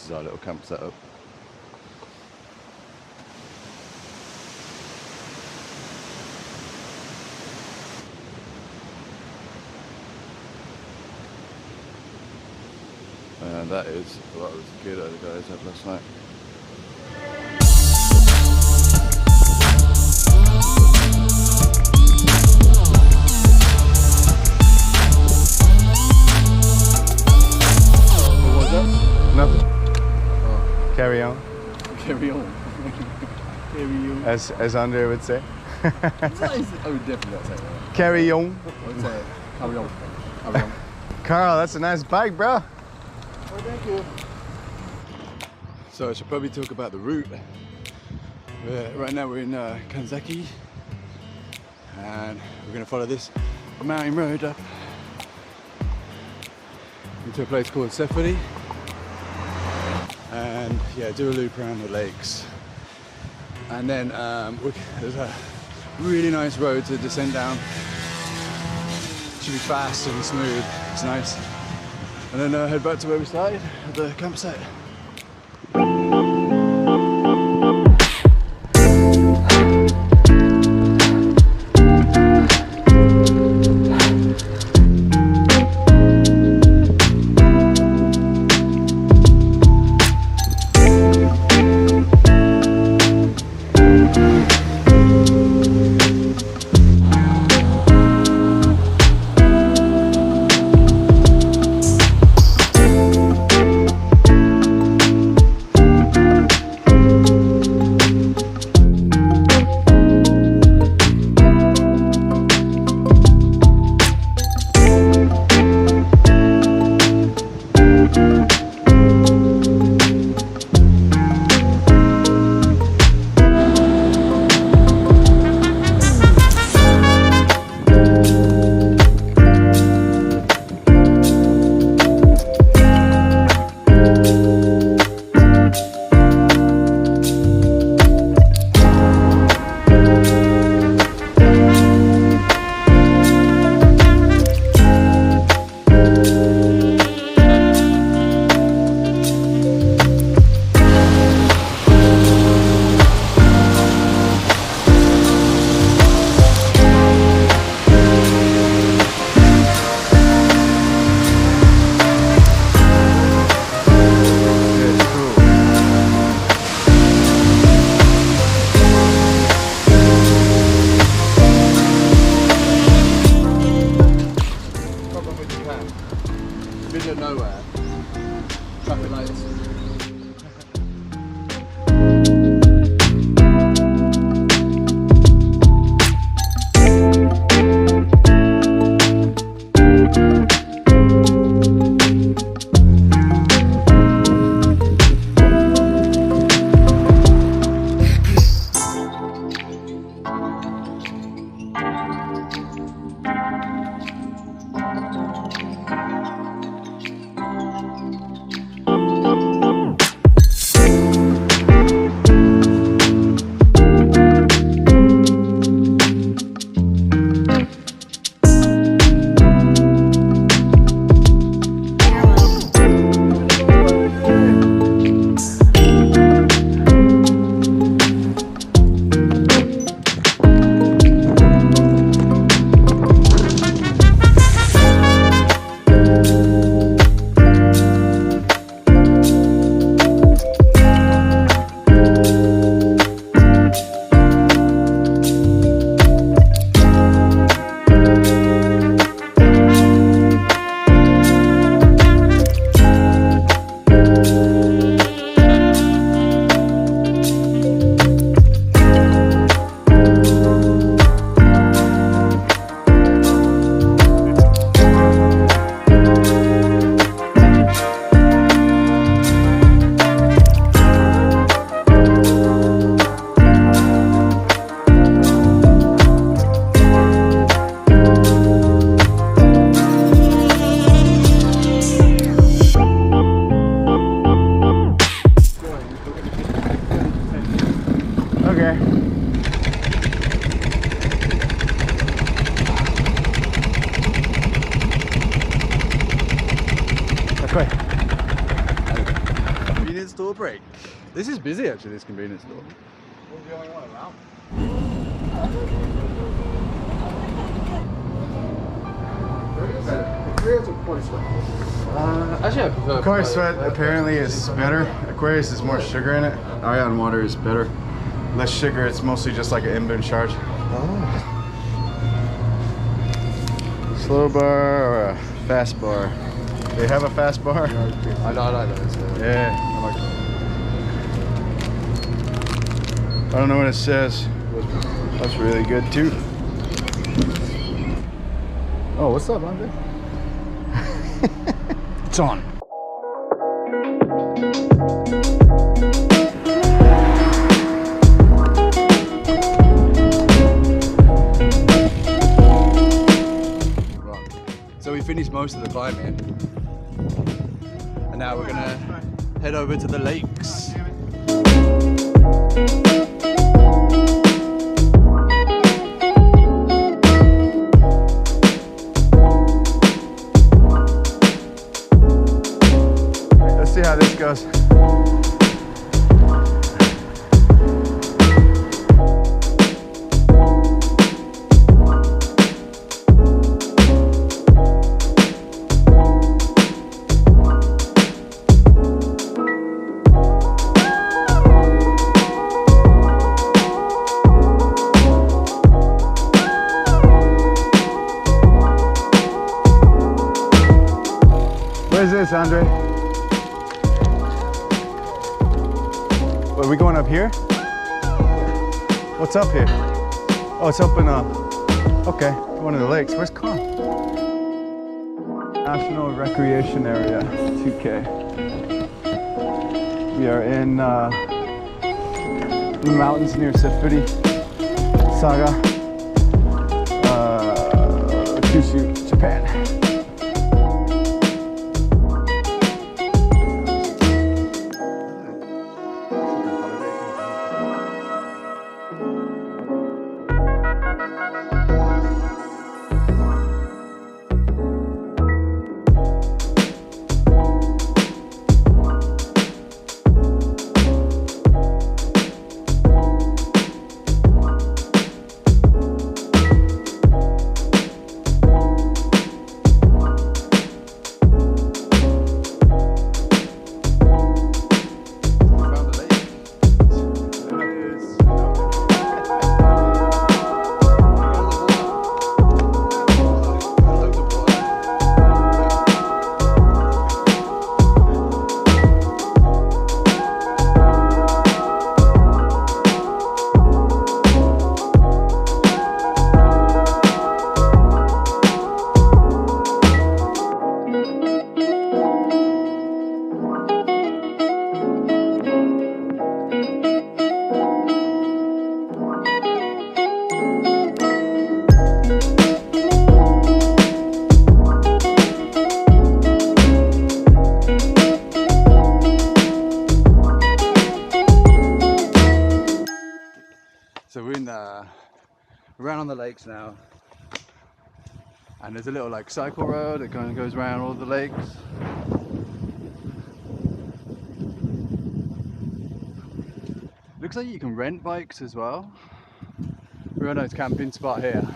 is our little camp setup. And that is what was good that the guys had last night. What was that? Nothing. Oh. Carry on. Carry on. Carry on. As Andre would say. I would definitely not say that. Carry on. I would say carry on. Carry on. Carl, that's a nice bike, bro. Oh, thank you. So I should probably talk about the route. Right now we're in Kanzaki, and we're going to follow this mountain road up into a place called Sefuri, and yeah, do a loop around the lakes. And then there's a really nice road to descend down. Should be fast and smooth. It's nice. And then head back to where we started, at the campsite. Middle of nowhere. Traffic lights. This is busy actually, this convenience store. We're the only one around. Actually, I prefer Car Sweat apparently is better. Aquarius is more sugar in it. Ion water is better. Less sugar, it's mostly just like an inbound charge. Slow bar or a fast bar? They have a fast bar? I like those. Yeah, I like that. I don't know what it says. That's really good too. Oh, what's up, Andre? It's on. So we finished most of the climbing, and now we're gonna head over to the lakes. Let's see how this goes. What is this, Andre? Are we going up here? What's up here? Oh, it's up in okay, one of the lakes. Where's Con? National Recreation Area, 2K. We are in the mountains near Sefuri, Saga, Kyushu, Japan. So we're in around on the lakes now, and there's a little like cycle road that kind of goes around all the lakes. Looks like you can rent bikes as well. Real nice camping spot here.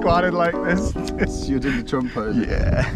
squatted like this. So you're doing the Trump pose. Yeah.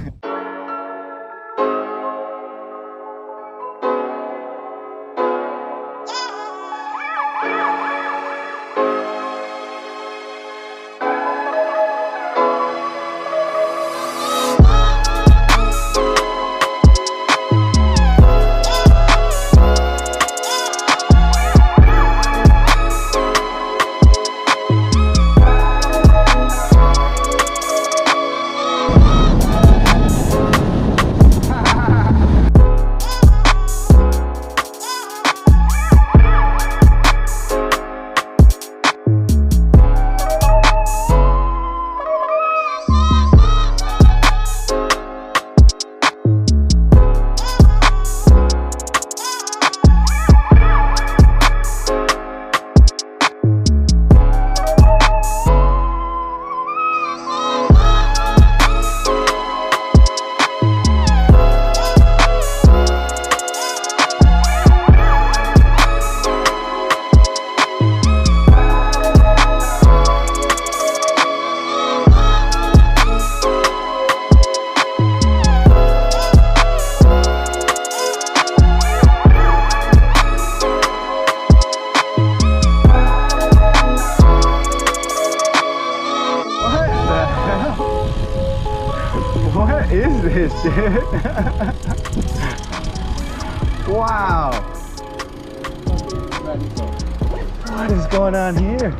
What is this shit? Wow. What is going on here?